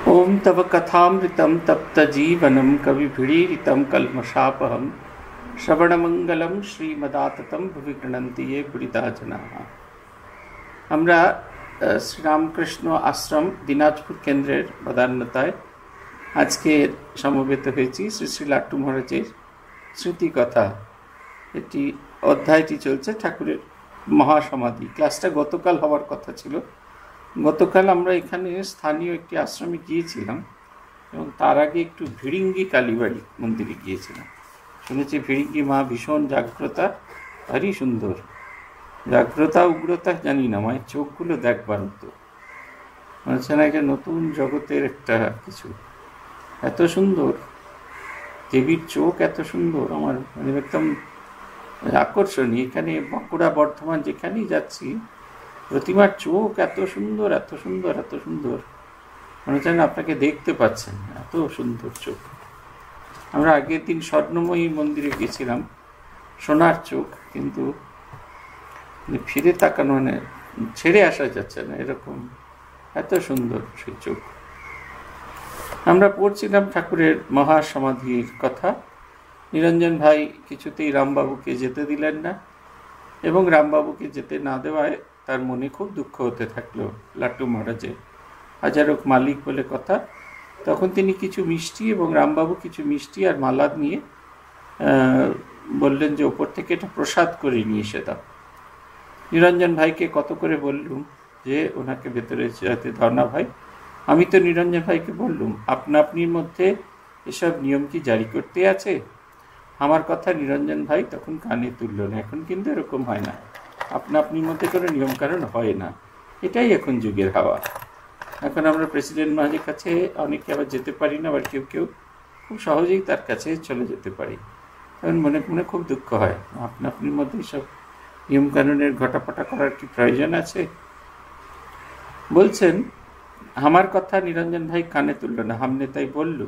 ओम तव कथामृतं तप्तजीवनं कविभिरीडितं कल्मषापहं श्रवणमंगलम श्रीमदाततं भुवि गृह्णन्ति ये पुरिता जनाः। আমরা শ্রীরামকৃষ্ণ আশ্রম দিনাজপুর কেন্দ্রের প্রধানতায় আজকে সমবেত হয়েছি শ্রী শ্রী লাট্টু মহারাজের স্মৃতিকথা। এটি অধ্যায়টি চলছে ঠাকুরের মহাসমাধি। ক্লাসটা গতকাল হওয়ার কথা ছিল। গতকাল আমরা এখানে স্থানীয় একটি আশ্রমে গিয়েছিলাম এবং তার আগে একটু ভিড়িঙ্গি কালীবাড়ি মন্দিরে গিয়েছিলাম। শুনেছি ভিড়িঙ্গি মা ভীষণ জাগ্রতা, ভারী সুন্দর জাগ্রতা, উগ্রতা জানি না, মায়ের চোখগুলো দেখবার মতো মনে হচ্ছে না একটা নতুন জগতের একটা কিছু। এত সুন্দর দেবীর চোখ, এত সুন্দর, আমার মানে একদম আকর্ষণীয়। এখানে বাঁকুড়া বর্ধমান যেখানেই যাচ্ছি প্রতিমার চোখ এত সুন্দর, এত সুন্দর, এত সুন্দর, মনে হচ্ছে না আপনাকে দেখতে পাচ্ছেন, এত সুন্দর চোখ। আমরা আগের দিন স্বর্ণময়ী মন্দিরে গেছিলাম, সোনার চোখ, কিন্তু ফিরে তাকানো মানে ছেড়ে আসা যাচ্ছে না, এরকম এত সুন্দর সেই চোখ। আমরা পড়ছিলাম ঠাকুরের মহাসমাধির কথা। নিরঞ্জন ভাই কিছুতেই রামবাবুকে যেতে দিলেন না এবং রামবাবুকে যেতে না দেওয়ায় তার মনে খুব দুঃখ হতে থাকলো লাট্টু মহারাজের। হাজারক মালিক বলে কথা। তখন তিনি কিছু মিষ্টি এবং রামবাবু কিছু মিষ্টি আর মালা নিয়ে বললেন যে ওপর থেকে এটা প্রসাদ করে নিয়ে এসে দাও। নিরঞ্জন ভাইকে কত করে বললুম যে ওনাকে ভেতরে যেতে দাও না ভাই। আমি তো নিরঞ্জন ভাইকে বললুম আপনা আপনির মধ্যে এসব নিয়ম কি জারি করতে আছে? আমার কথা নিরঞ্জন ভাই তখন কানে তুলল না। এখন কিন্তু এরকম হয় না, আপনা আপনির মধ্যে কোনো নিয়মকানুন হয় না, এটাই এখন যুগের হাওয়া। এখন আমরা প্রেসিডেন্ট মহারাজের কাছে অনেকে আবার যেতে পারি না, আবার কেউ কেউ খুব সহজেই তার কাছে চলে যেতে পারি। তখন মনে মনে খুব দুঃখ হয়, আপনা আপনির মধ্যে সব নিয়মকানুনের ঘটাপটা করার কি প্রয়োজন আছে? বলছেন আমার কথা নিরঞ্জন ভাই কানে তুলল না। হামনে তাই বলল,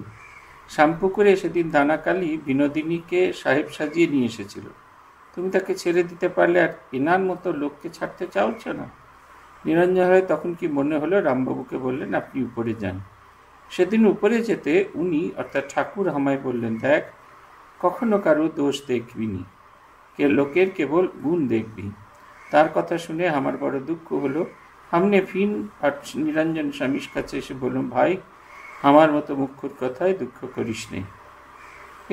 শ্যামপুকুরে সেদিন দানাকালী বিনোদিনীকে সাহেব সাজিয়ে নিয়ে এসেছিল, তুমি তাকে ছেড়ে দিতে পারলে আর এনার মতো লোককে ছাড়তে চাওছ না? নিরঞ্জন ভাই তখন কি মনে হলো রামবাবুকে বললেন আপনি উপরে যান। সেদিন উপরে যেতে উনি অর্থাৎ ঠাকুর আমায় বললেন, দেখ কখনো কারো দোষ দেখবি নি, লোকের কেবল গুণ দেখবি। তার কথা শুনে আমার বড় দুঃখ হলো। আমনে ফিন আর নিরঞ্জন স্বামীর কাছে এসে বললাম, ভাই আমার মতো মুখ্যর কথায় দুঃখ করিস নেই।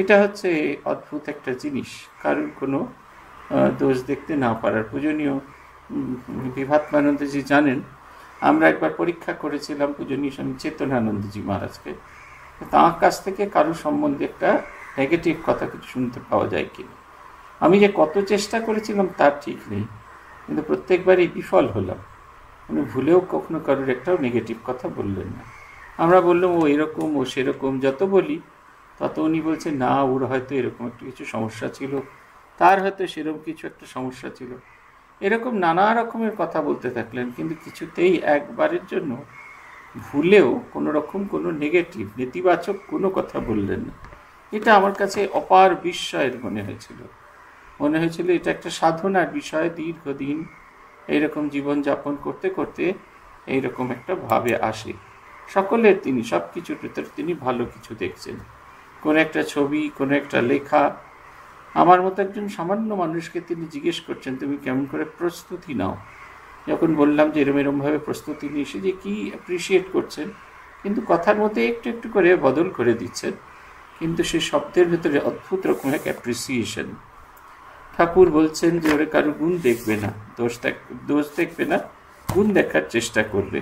এটা হচ্ছে অদ্ভুত একটা জিনিস, কারোর কোনো দোষ দেখতে না পারার। পূজনীয় বিভাত্মানন্দজি জানেন, আমরা একবার পরীক্ষা করেছিলাম পূজনীয় স্বামী চেতনানন্দজি মহারাজকে, তাঁর কাছ থেকে কারোর সম্বন্ধে একটা নেগেটিভ কথা কিছু শুনতে পাওয়া যায় কিনা। আমি যে কত চেষ্টা করেছিলাম তার ঠিক নেই, কিন্তু প্রত্যেকবারই বিফল হলাম। উনি ভুলেও কখনো কারোর একটাও নেগেটিভ কথা বললেন না। আমরা বললাম ও এরকম, ও সেরকম, যত বলি তত উনি বলছে না, ওর হয়তো এরকম একটা কিছু সমস্যা ছিল, তার হয়তো সেরকম কিছু একটা সমস্যা ছিল, এরকম নানা রকমের কথা বলতে থাকলেন, কিন্তু কিছুতেই একবারের জন্য ভুলেও কোনো রকম কোনো নেগেটিভ নেতিবাচক কোনো কথা বললেন না। এটা আমার কাছে অপার বিস্ময়ের মনে হয়েছিল এটা একটা সাধনার বিষয়। দীর্ঘদিন এইরকম জীবনযাপন করতে করতে এইরকম একটা ভাবে আসে সকলের। তিনি সব কিছুর ভেতরে তিনি ভালো কিছু দেখছেন। কোনো একটা ছবি, কোনো একটা লেখা, আমার মতো একজন সামান্য মানুষকে তিনি জিজ্ঞেস করছেন তুমি কেমন করে প্রস্তুতি নাও। যখন বললাম যে এরমভাবে প্রস্তুতি নিয়ে এসে যে কী অ্যাপ্রিসিয়েট করছেন, কিন্তু কথার মধ্যে একটু একটু করে বদল করে দিচ্ছেন, কিন্তু সে শব্দের ভেতরে অদ্ভুত রকম এক অ্যাপ্রিসিয়েশন। ঠাকুর বলছেন যে ওরা কারো গুণ দেখবে না, দোষ দেখবে না, গুণ দেখার চেষ্টা করবে।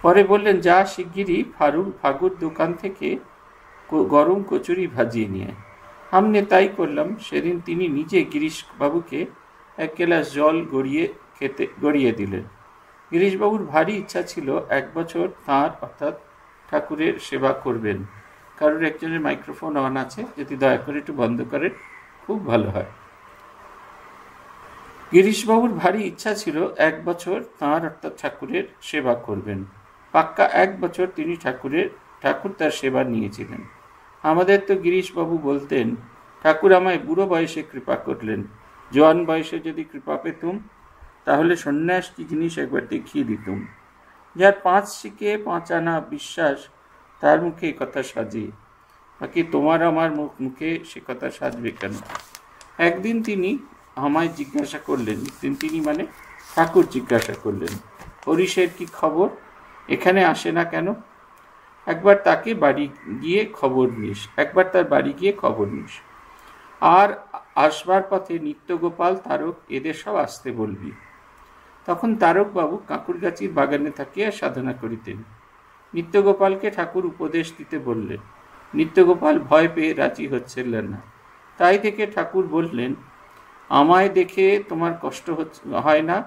পরে বললেন যা শিগগিরই ফাগুর দোকান থেকে গরম কচুরি ভাজিয়ে নিয়ে। আমনে তাই করলাম। সেদিন তিনি নিজে গিরিশবাবুকে এক গ্লাস জল গড়িয়ে দিলেন। গিরিশবাবুর ভারী ইচ্ছা ছিল 1 বছর তাঁর অর্থাৎ ঠাকুরের সেবা করবেন। কারোর একজনের মাইক্রোফোন অন আছে, যদি দয়া করে একটু বন্ধ করেন খুব ভালো হয়। গিরিশবাবুর ভারী ইচ্ছা ছিল 1 বছর তাঁর অর্থাৎ ঠাকুরের সেবা করবেন। পাক্কা 1 বছর তিনি ঠাকুর তার সেবা নিয়েছিলেন। আমাদের তো গিরিশবাবু বলতেন, ঠাকুর আমায় বুড়ো বয়সে কৃপা করলেন, জোয়ান বয়সে যদি কৃপা পেতুম তাহলে সন্ন্যাস কি জিনিস একবার দেখিয়ে দিতুম। যার 5 শিখে 5 আনা বিশ্বাস, তার মুখে এই কথা সাজে, বাকি তোমার আমার মুখে সে কথা সাজবে কেন? একদিন তিনি আমায় জিজ্ঞাসা করলেন, তিনি মানে ঠাকুর জিজ্ঞাসা করলেন, হরিশের কি খবর, এখানে আসে না কেন? একবার তার বাড়ি গিয়ে খবর নিস, আর আসবার পথে নিত্যগোপাল, তারক এদের সব আসতে বলবি। তখন তারকবাবু কাঁকুরগাছির বাগানে থাকিয়া সাধনা করিতেন। নিত্যগোপালকে ঠাকুর উপদেশ দিতে বললেন। নিত্যগোপাল ভয় পেয়ে রাজি হচ্ছিলেন না। তাই থেকে ঠাকুর বললেন, আমায় দেখে তোমার কষ্ট হয় না?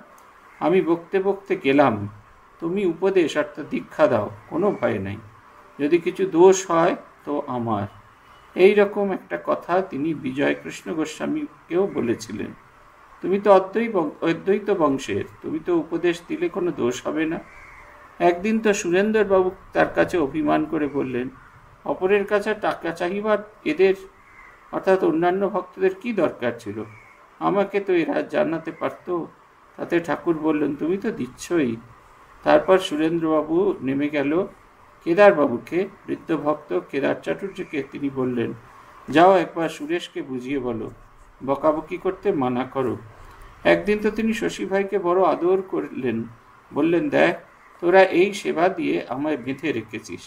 আমি বকতে বকতে গেলাম, তুমি উপদেশ অর্থাৎ দীক্ষা দাও, কোনো ভয় নাই। যদি কিছু দোষ হয় তো আমার। এই রকম একটা কথা তিনি বিজয়কৃষ্ণ গোস্বামীকেও বলেছিলেন। তুমি তো অদ্বৈত বংশের, তুমি তো উপদেশ দিলে কোনো দোষ হবে না। একদিন তো সুরেন্দ্রবাবু তার কাছে অভিমান করে বললেন, অপরের কাছে টাকা চাহিবার এদের অর্থাৎ অন্যান্য ভক্তদের কি দরকার ছিল? আমাকে তো এরা জানাতে পারত। তাতে ঠাকুর বললেন, তুমি তো দিচ্ছই। তারপর সুরেন্দ্রবাবু নেমে গেল কেদারবাবুকে, বৃদ্ধ ভক্ত কেদার চাটুর্যকে তিনি বললেন, যাও একবার সুরেশকে বুঝিয়ে বলো, বকাবকি করতে মানা করো। একদিন তো তিনি শশী ভাইকে বড় আদর করলেন, বললেন, দেখ তোরা এই সেবা দিয়ে আমায় বেঁধে রেখেছিস,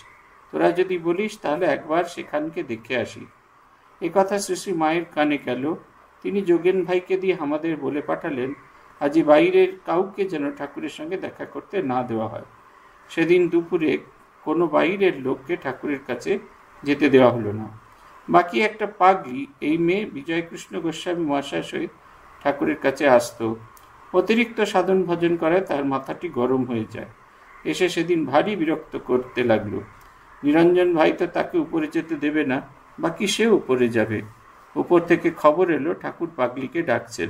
তোরা যদি বলিস তাহলে একবার সেখানকে দেখে আসি। এ কথা শ্রী মায়ের কানে গেল। তিনি যোগেন ভাইকে দিয়ে আমাদের বলে পাঠালেন, আজ বাইরের কাউকে যেন ঠাকুরের সঙ্গে দেখা করতে না দেওয়া হয়। সেদিন দুপুরে কোনো বাইরের লোককে ঠাকুরের কাছে যেতে দেওয়া হলো না। বাকি একটা পাগলি, এই মেয়ে বিজয়কৃষ্ণ গোস্বামী মহাশয়ের সহিত ঠাকুরের কাছে আসতো। অতিরিক্ত সাধন ভজন করায় তার মাথাটি গরম হয়ে যায়। এসে সেদিন ভারী বিরক্ত করতে লাগলো। নিরঞ্জন ভাই তো তাকে উপরে যেতে দেবে না, বাকি সে উপরে যাবে। উপর থেকে খবর এলো ঠাকুর পাগলিকে ডাকছেন।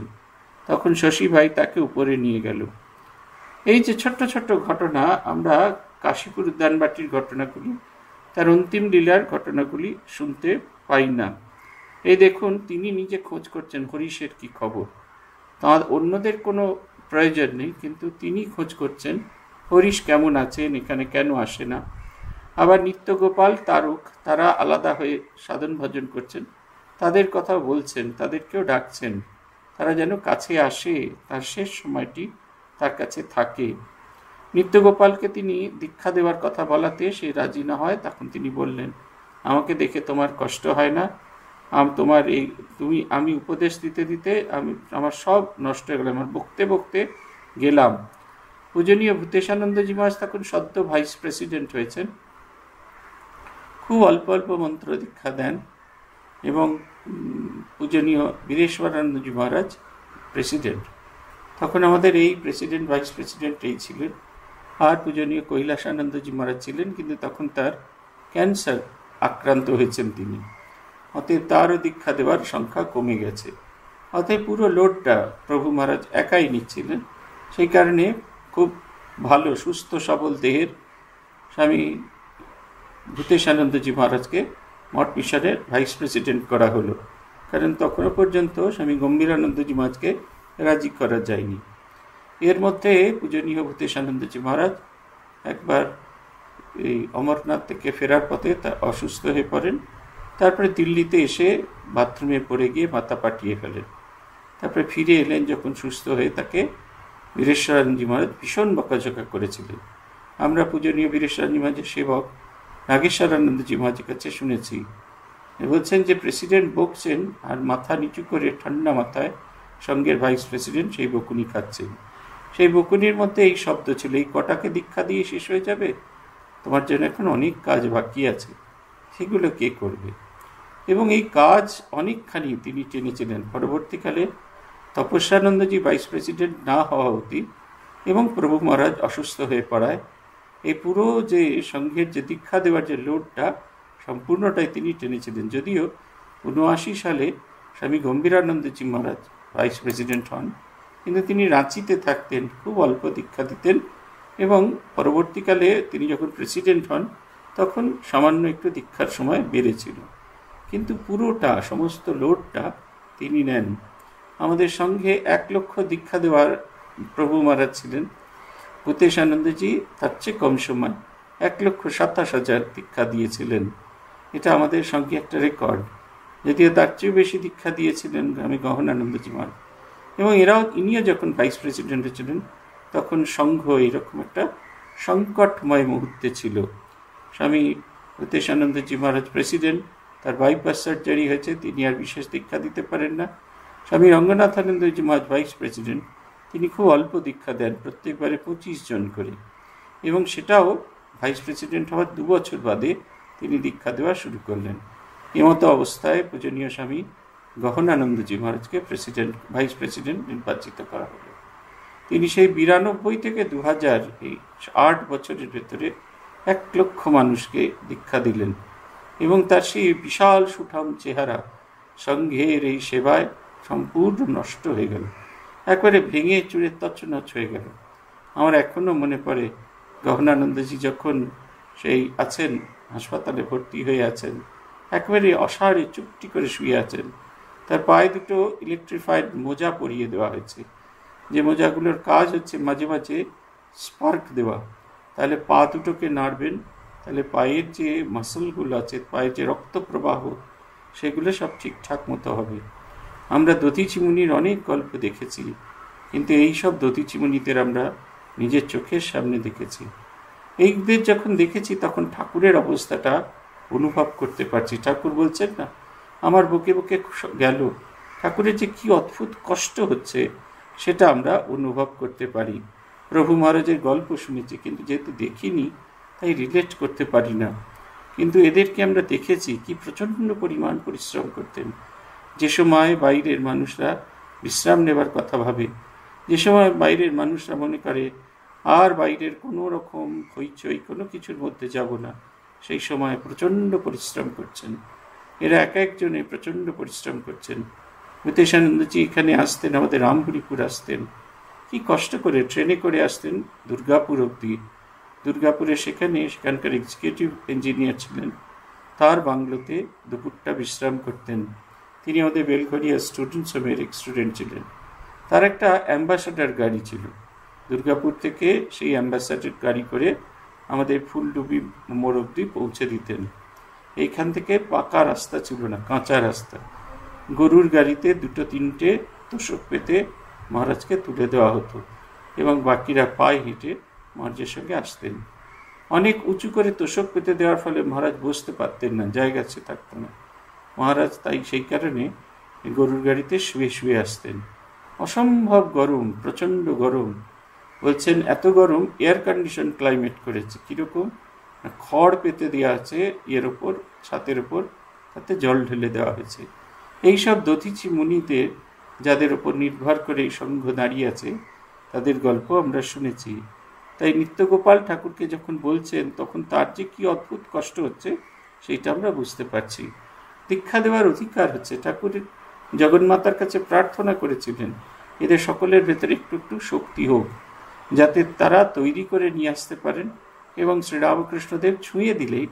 তখন শশী ভাই তাকে উপরে নিয়ে গেল। এই যে ছোট্ট ছোট্ট ঘটনা, আমরা কাশীপুর উদ্যানবাটির ঘটনাগুলি, তার অন্তিম লীলার ঘটনাগুলি শুনতে পাই না। এই দেখুন, তিনি নিজে খোঁজ করছেন হরিশের কি খবর। তাঁর অন্যদের কোনো প্রয়োজন নেই, কিন্তু তিনি খোঁজ করছেন হরিশ কেমন আছেন, এখানে কেন আসে না। আবার নিত্যগোপাল, তারক, তারা আলাদা হয়ে সাধন ভজন করছেন, তাদের কথা বলছেন, তাদেরকেও ডাকছেন, তারা যেন কাছে আসে, তার শেষ সময়টি তার কাছে থাকে। নিত্যগোপালকে তিনি দীক্ষা দেওয়ার কথা বলাতে সে রাজি না হয়। তখন তিনি বললেন, আমাকে দেখে তোমার কষ্ট হয় না? আমি উপদেশ দিতে দিতে আমার সব নষ্ট হয়ে গেল, আমার বকতে বকতে গেলাম। পূজনীয় ভূতেশানন্দজি মহারাজ তখন সদ্য ভাইস প্রেসিডেন্ট হয়েছেন, খুব অল্প অল্প মন্ত্র দীক্ষা দেন, এবং পূজনীয় বীরেশ্বরানন্দজি মহারাজ প্রেসিডেন্ট। তখন আমাদের এই প্রেসিডেন্ট ভাইস প্রেসিডেন্ট এই ছিলেন, আর পূজনীয় কৈলাসানন্দজি মহারাজ ছিলেন, কিন্তু তখন তার ক্যান্সার আক্রান্ত হয়েছেন তিনি। অতএব তারও দীক্ষা দেওয়ার সংখ্যা কমে গেছে। অতএব পুরো লোডটা প্রভু মহারাজ একাই নিচ্ছিলেন। সেই কারণে খুব ভালো সুস্থ সবল দেহের স্বামী ভূতেশানন্দজি মহারাজকে মঠ মিশনের ভাইস প্রেসিডেন্ট করা হলো, কারণ তখনও পর্যন্ত স্বামী গম্ভীরানন্দজি মহারাজকে রাজি করা যায়নি। এর মধ্যে পূজনীয় ভূতেশানন্দজি মহারাজ একবার এই অমরনাথ থেকে ফেরার পথে তা অসুস্থ হয়ে পড়েন। তারপরে দিল্লিতে এসে বাথরুমে পড়ে গিয়ে মাথা পাঠিয়ে ফেলেন। তারপরে ফিরে এলেন, যখন সুস্থ হয়ে তাকে বীরেশ্বরানন্দজি মহারাজ ভীষণ বকাঝকা করেছিলেন। আমরা পূজনীয় বীরেশ্বরানন্দজি মহারাজের সেবক নাগেশ্বরানন্দজি মহারাজের কাছে শুনেছি, বলছেন যে প্রেসিডেন্ট বকছেন আর মাথা নিচু করে ঠান্ডা মাথায় সঙ্গের ভাইস প্রেসিডেন্ট সেই বকুনি খাচ্ছেন। সেই বকুনির মধ্যে এই শব্দ ছিল, এই কটাকে দীক্ষা দিয়ে শেষ হয়ে যাবে, তোমার জন্য এখন অনেক কাজ বাকি আছে, সেগুলো কে করবে? এবং এই কাজ অনেকখানি তিনি টেনেছিলেন। পরবর্তীকালে তপস্যানন্দজি ভাইস প্রেসিডেন্ট না হওয়া অবধি এবং প্রভু মহারাজ অসুস্থ হয়ে পড়ায় এই পুরো যে সংঘের যে দীক্ষা দেওয়ার যে লোডটা সম্পূর্ণটাই তিনি টেনেছিলেন। যদিও 79 সালে স্বামী গম্ভীরানন্দজি মহারাজ ভাইস প্রেসিডেন্ট হন, কিন্তু তিনি রাঁচিতে থাকতেন, খুব অল্প দীক্ষা দিতেন, এবং পরবর্তীকালে তিনি যখন প্রেসিডেন্ট হন তখন সামান্য একটু দীক্ষার সময় বেড়েছিল, কিন্তু পুরোটা সমস্ত লোডটা তিনি নেন। আমাদের সঙ্গে 1 লক্ষ দীক্ষা দেওয়ার প্রভু মহারাজ ছিলেন, ভূতেশানন্দজি তার চেয়ে কম সময় 1,27,000 দীক্ষা দিয়েছিলেন। এটা আমাদের সঙ্গে একটা রেকর্ড। যদিও তার চেয়ে বেশি দীক্ষা দিয়েছিলেন স্বামী গহনানন্দজি মহারাজ। এবং ইনিও যখন ভাইস প্রেসিডেন্ট ছিলেন তখন সংঘ এরকম একটা সংকটময় মুহূর্তে ছিল। স্বামী ভূতেশানন্দজি মহারাজ প্রেসিডেন্ট, তার বাইপাস সার্জারি হয়েছে, তিনি আর বিশেষ দীক্ষা দিতে পারেন না। স্বামী রঙ্গনাথানন্দজি মহারাজ ভাইস প্রেসিডেন্ট, তিনি খুব অল্প দীক্ষা দেন, প্রত্যেকবারে 25 জন করে, এবং সেটাও ভাইস প্রেসিডেন্ট হওয়ার 2 বছর বাদে তিনি দীক্ষা দেওয়া শুরু করলেন। এমতো অবস্থায় পূজনীয় স্বামী গহনানন্দজি মহারাজকে ভাইস প্রেসিডেন্ট নির্বাচিত করা হলো। তিনি সেই 92 থেকে 2000 এই 8 বছরের ভেতরে 1 লক্ষ মানুষকে দীক্ষা দিলেন, এবং তার সেই বিশাল সুঠাম চেহারা সংঘের এই সেবায় সম্পূর্ণ নষ্ট হয়ে গেল, একবারে ভেঙে চুরে তছনছ হয়ে গেল। আমার এখনো মনে পড়ে, গহনানন্দজি যখন সেই আছেন, হাসপাতালে ভর্তি হয়ে আছেন, একেবারে অসাড়ে চুপটি করে শুয়ে আছেন, তার পায়ে দুটো ইলেকট্রিফাইড মোজা পরিয়ে দেওয়া হয়েছে, যে মোজাগুলোর কাজ হচ্ছে মাঝে মাঝে স্পার্ক দেওয়া, তাহলে পা দুটোকে নাড়বেন, তাহলে পায়ের যে মাসলগুলো আছে, পায়ের যে রক্ত প্রবাহ, সেগুলো সব ঠিকঠাক মতো হবে। আমরা দধিচি মুনির অনেক গল্প দেখেছি, কিন্তু এই সব দধিচি মুনিদের আমরা নিজের চোখের সামনে দেখেছি। এইদের যখন দেখেছি তখন ঠাকুরের অবস্থাটা অনুভব করতে পারছি। ঠাকুর বলছেন না, আমার বুকে বুকে গেল, ঠাকুরের যে কি অদ্ভুত কষ্ট হচ্ছে সেটা আমরা অনুভব করতে পারি। প্রভু মহারাজের গল্প শুনেছি, কিন্তু যেহেতু দেখিনি তাই রিলেট করতে পারি না। কিন্তু এদেরকে আমরা দেখেছি কি প্রচণ্ড পরিমাণ পরিশ্রম করতেন। যে সময় বাইরের মানুষরা বিশ্রাম নেবার কথা ভাবে, যে সময় বাইরের মানুষরা মনে করে আর বাইরের কোনো রকম হইচই কোনো কিছুর মধ্যে যাব না, সেই সময় প্রচণ্ড পরিশ্রম করছেন। এরা এক একজনে প্রচণ্ড পরিশ্রম করছেন। ভূতেশানন্দজি এখানে আসতেন, আমাদের রামপুরিপুর আসতেন, কি কষ্ট করে ট্রেনে করে আসতেন দুর্গাপুর অবধি। দুর্গাপুরে সেখানকার এক্সিকিউটিভ ইঞ্জিনিয়ার ছিলেন, তার বাংলোতে দুপুরটা বিশ্রাম করতেন। তিনি আমাদের বেলঘরিয়া স্টুডেন্টস হোমের স্টুডেন্ট ছিলেন। তার একটা অ্যাম্বাসাডার গাড়ি ছিল, দুর্গাপুর থেকে সেই অ্যাম্বাসাডার গাড়ি করে আমাদের ফুলডুবি মোড় অবধি পৌঁছে দিতেন। এইখান থেকে পাকা রাস্তা ছিল না, কাঁচা রাস্তা। গরুর গাড়িতে 2-3টে তোষক পেতে মহারাজকে তুলে দেওয়া হতো, এবং বাকিরা পায়ে হেঁটে মহারাজের সঙ্গে আসতেন। অনেক উঁচু করে তোষক পেতে দেওয়ার ফলে মহারাজ বসতে পারতেন না, জায়গা সে থাকতো না। মহারাজ তাই সেই কারণে গরুর গাড়িতে শুয়ে শুয়ে আসতেন। অসম্ভব গরম, প্রচণ্ড গরম। বলছেন এত গরম, এয়ার কন্ডিশন ক্লাইমেট করেছে। কীরকম? খড় পেতে দেওয়া আছে এর ওপর, ছাতের ওপর, তাতে জল ঢেলে দেওয়া হয়েছে। এইসব দধিচি মুনিদের যাদের ওপর নির্ভর করে এই সংঘ দাঁড়িয়ে আছে, তাদের গল্প আমরা শুনেছি। তাই নিত্যগোপাল ঠাকুরকে যখন বলছেন তখন তার যে কি অদ্ভুত কষ্ট হচ্ছে সেইটা আমরা বুঝতে পারছি। দীক্ষা দেওয়ার অধিকার হচ্ছে, ঠাকুরের জগন্মাতার কাছে প্রার্থনা করেছিলেন এদের সকলের ভেতরে একটু একটু শক্তি হোক, যাতে তারা তৈরি করে নিয়ে আসতে পারেন, এবং শ্রীরামকৃষ্ণদেব ছুঁয়ে দিলেই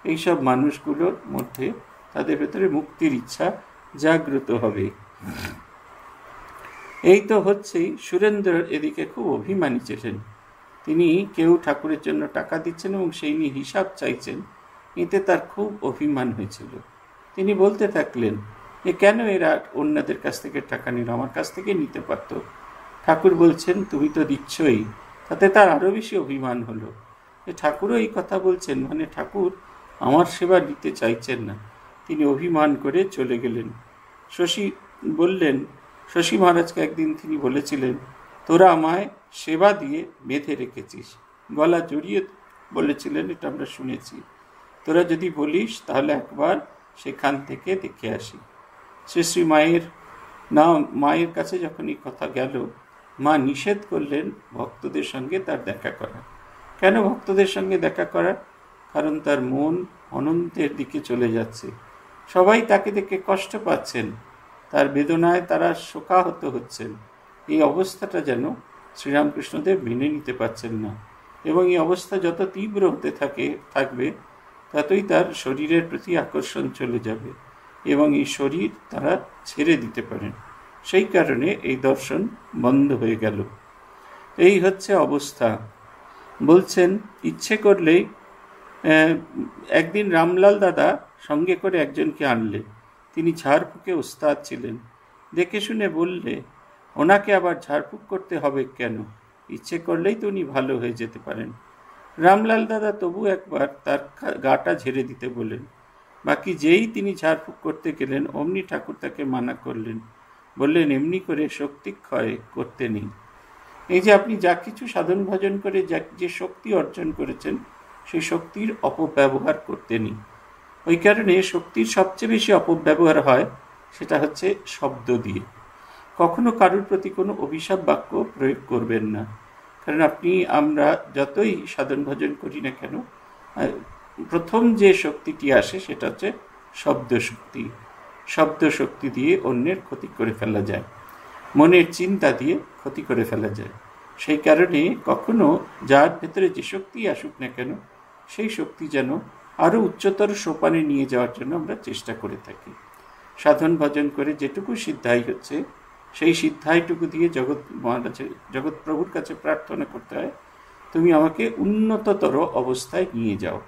এইসব মানুষগুলোর মধ্যে তাদের ভেতরে মুক্তির ইচ্ছা জাগ্রত হবে। এই তো হচ্ছেই। সুরেন্দ্র এদিকে খুব অভিমানী ছিলেন। তিনি কেউ ঠাকুরের জন্য টাকা দিচ্ছেন এবং সেই নিয়ে হিসাব চাইছেন, এতে তার খুব অভিমান হয়েছিল। তিনি বলতে থাকলেন যে কেন এরা অন্যদের কাছ থেকে টাকা নিল, আমার কাছ থেকে নিতে পারত। ঠাকুর বলছেন তুমি তো দিচ্ছই। তাতে তার আরও বেশি অভিমান হলো। ঠাকুরও এই কথা বলছেন, মানে ঠাকুর আমার সেবা নিতে চাইছেন না। তিনি অভিমান করে চলে গেলেন। শশী মহারাজকে একদিন তিনি বলেছিলেন, তোরা আমায় সেবা দিয়ে বেঁধে রেখেছিস। গলা জড়িয়ে বলেছিলেন, এটা আমরা শুনেছি। তোরা যদি বলিস তাহলে একবার সেখান থেকে দেখে আসি। শ্রী মায়ের কাছে যখন এই কথা গেল, মা নিষেধ করলেন ভক্তদের সঙ্গে তার দেখা করা। কেন ভক্তদের সঙ্গে দেখা করা? কারণ তার মন অনন্তের দিকে চলে যাচ্ছে। সবাই তাকে দেখে কষ্ট পাচ্ছেন, তার বেদনায় তারা শোকাহত হচ্ছেন। এই অবস্থাটা যেন শ্রীরামকৃষ্ণদেব মেনে নিতে পারছেন না, এবং এই অবস্থা যত তীব্র হতে থাকবে ততই তার শরীরের প্রতি আকর্ষণ চলে যাবে, এবং এই শরীর তারা ছেড়ে দিতে পারেন। সেই কারণে এই দর্শন বন্ধ হয়ে গেল। এই হচ্ছে অবস্থা। বলছেন ইচ্ছে করলেই একদিন রামলাল দাদা সঙ্গে করে একজনকে আনলে। তিনি ঝাড়ফুঁকে ওস্তাদ ছিলেন। দেখে শুনে বললে, ওনাকে আবার ঝাড়ফুঁক করতে হবে কেন? ইচ্ছে করলেই তো উনি ভালো হয়ে যেতে পারেন। রামলাল দাদা তবু একবার তার গাটা ঝেড়ে দিতে বললেন। বাকি যেই তিনি ঝাড়ফুঁক করতে গেলেন অমনি ঠাকুর তাকে মানা করলেন। বললেন, এমনি করে শক্তি ক্ষয় করতে নেই। এই যে আপনি যা কিছু সাধন ভজন করে যে শক্তি অর্জন করেছেন, সেই শক্তির অপব্যবহার করতে নেই। ওই কারণে শক্তির সবচেয়ে বেশি অপব্যবহার হয় সেটা হচ্ছে শব্দ দিয়ে। কখনো কারোর প্রতি কোনো অভিশাপ বাক্য প্রয়োগ করবেন না। কারণ আমরা যতই সাধন ভজন করি না কেন, প্রথম যে শক্তিটি আসে সেটা হচ্ছে শব্দ শক্তি। শব্দ শক্তি দিয়ে অন্যের ক্ষতি করে ফেলা যায়, মনের চিন্তা দিয়ে ক্ষতি করে ফেলা যায়। সেই কারণে কখনো যার ভেতরে যে শক্তি আসুক না কেন, সেই শক্তি যেন আরও উচ্চতর সোপানে নিয়ে যাওয়ার জন্য আমরা চেষ্টা করে থাকি। সাধন ভজন করে যেটুকু সিদ্ধাই হচ্ছে, সেই সিদ্ধাইটুকু দিয়ে জগৎ প্রভুর কাছে প্রার্থনা করতে হয়, তুমি আমাকে উন্নততর অবস্থায় নিয়ে যাও।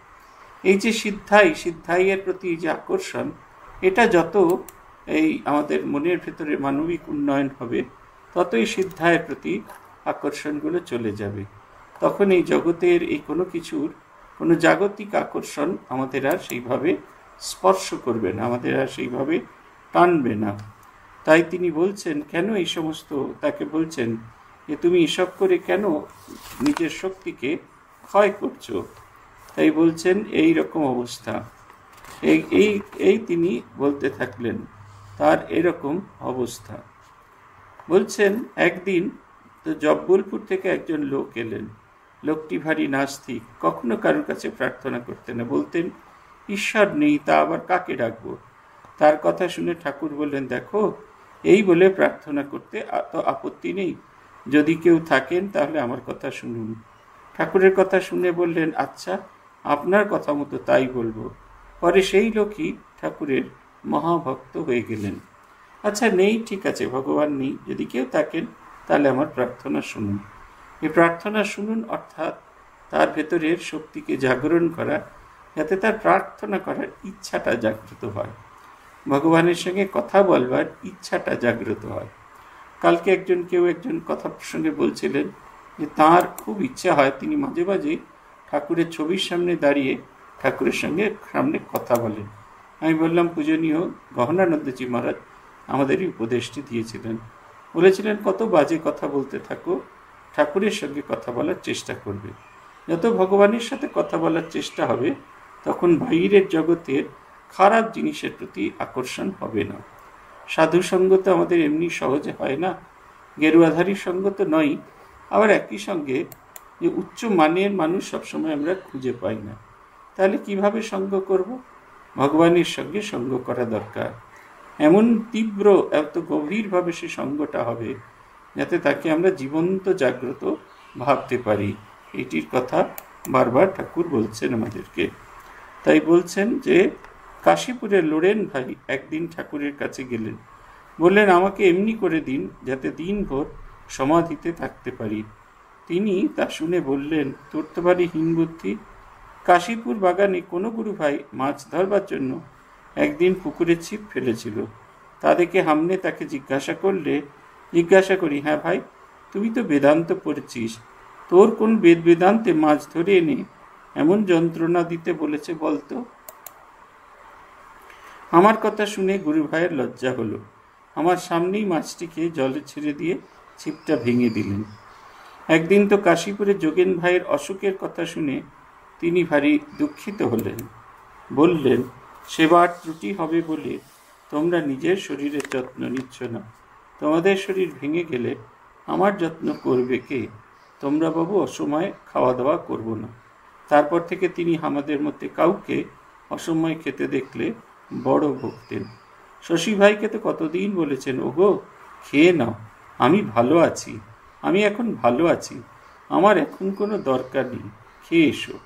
এই যে সিদ্ধাইয়ের প্রতি যে আকর্ষণ, এটা যত এই আমাদের মনের ভেতরে মানবিক উন্নয়ন হবে, ততই সিদ্ধাইয়ের প্রতি আকর্ষণগুলো চলে যাবে। তখন এই জগতের এই কোনো জাগতিক আকর্ষণ আমাদের আর সেইভাবে স্পর্শ করবে না, আমাদের আর সেইভাবে টানবে না। তাই তিনি বলছেন, কেন এই সমস্ত, তাকে বলছেন যে তুমি এসব করে কেন নিজের শক্তিকে ক্ষয় করছো? তাই বলছেন এই রকম অবস্থা। এই তিনি বলতে থাকলেন তার এরকম অবস্থা। বলছেন একদিন তো জব্বলপুর থেকে একজন লোক এলেন। লোকটি ভারী নাস্তিক, কখনো কারোর কাছে প্রার্থনা করতেন না। বলতেন, ঈশ্বর নেই, তা আবার কাকে ডাকবো? তার কথা শুনে ঠাকুর বললেন, দেখো, এই বলে প্রার্থনা করতে তো আপত্তি নেই। যদি কেউ থাকেন তাহলে আমার কথা শুনুন। ঠাকুরের কথা শুনে বললেন, আচ্ছা, আপনার কথা মতো তাই বলবো। পরে সেই লোকই ঠাকুরের মহাভক্ত হয়ে গেলেন। আচ্ছা, নেই, ঠিক আছে, ভগবান নেই, যদি কেউ থাকেন তাহলে আমার প্রার্থনা শুনুন। এই প্রার্থনা শুনুন অর্থাৎ তার ভেতরের শক্তিকে জাগরণ করা, যাতে তার প্রার্থনা করার ইচ্ছাটা জাগ্রত হয়, ভগবানের সঙ্গে কথা বলবার ইচ্ছাটা জাগ্রত হয়। কালকে কেউ একজন কথা প্রসঙ্গে বলছিলেন যে তার খুব ইচ্ছা হয় তিনি মাঝে মাঝে ঠাকুরের ছবির সামনে দাঁড়িয়ে ঠাকুরের সামনে কথা বলেন। আমি বললাম, পূজনীয় গহনানন্দজি মহারাজ আমাদেরই উপদেশটি দিয়েছিলেন, বলেছিলেন, কত বাজে কথা বলতে থাকো, ঠাকুরের সঙ্গে কথা বলার চেষ্টা করবে। যত ভগবানের সাথে কথা বলার চেষ্টা হবে, তখন বাইরের জগতের খারাপ জিনিসের প্রতি আকর্ষণ হবে না। সাধু সঙ্গ তো আমাদের এমনি সহজে হয় না, গেরুয়াধারী সঙ্গ তো নয়, আবার একই সঙ্গে যে উচ্চ মানের মানুষ সবসময় আমরা খুঁজে পাই না। তাহলে কিভাবে সঙ্গ করব? ভগবানের সঙ্গে সঙ্গ করা দরকার। এমন তীব্র, এত গভীরভাবে সে সঙ্গটা হবে যাতে তাকে আমরা জীবন্ত জাগ্রত ভাবতে পারি। এটির কথা বারবার ঠাকুর বলছেন আমাদেরকে। তাই বলছেন যে কাশীপুরের লোরেন ভাই একদিন ঠাকুরের কাছে গেলেন। বললেন, আমাকে এমনি করে দিন যাতে দিনভর সমাধিতে থাকতে পারি। তিনি তা শুনে বললেন, তোর তো বাড়ি হীন বুদ্ধি। কাশীপুর বাগানে কোনো গুরু ভাই মাছ ধরবার জন্য একদিন পুকুরে ছিপ ফেলেছিল। তা দেখে হামনে তাকে জিজ্ঞাসা করি, হ্যাঁ ভাই, তুমি তো বেদান্ত পড়েছিস, তোর কোন বেদান্তে মাছ ধরে এনে এমন যন্ত্রণা দিতে বলেছে বলতো? আমার কথা শুনে গুরু ভাইয়ের লজ্জা হলো। আমার সামনেই মাছটিকে জলে ছেড়ে দিয়ে ছিপটা ভেঙে দিলেন। একদিন তো কাশীপুরে যোগেন ভাইয়ের অসুখের কথা শুনে তিনি ভারী দুঃখিত হলেন। বললেন, সেবার ত্রুটি হবে বলে তোমরা নিজের শরীরের যত্ন নিচ্ছ না। তোমাদের শরীর ভেঙে গেলে আমার যত্ন করবে কে? তোমরা বাবু অসময়ে খাওয়া দাওয়া করবো না। তারপর থেকে তিনি আমাদের মধ্যে কাউকে অসময়ে খেতে দেখলে বড় ভুগতেন। শশী ভাইকে তো কতদিন বলেছেন, ওগো খেয়ে নাও, আমি ভালো আছি, আমি এখন ভালো আছি, আমার এখন কোনো দরকার নেই, খেয়ে এসো।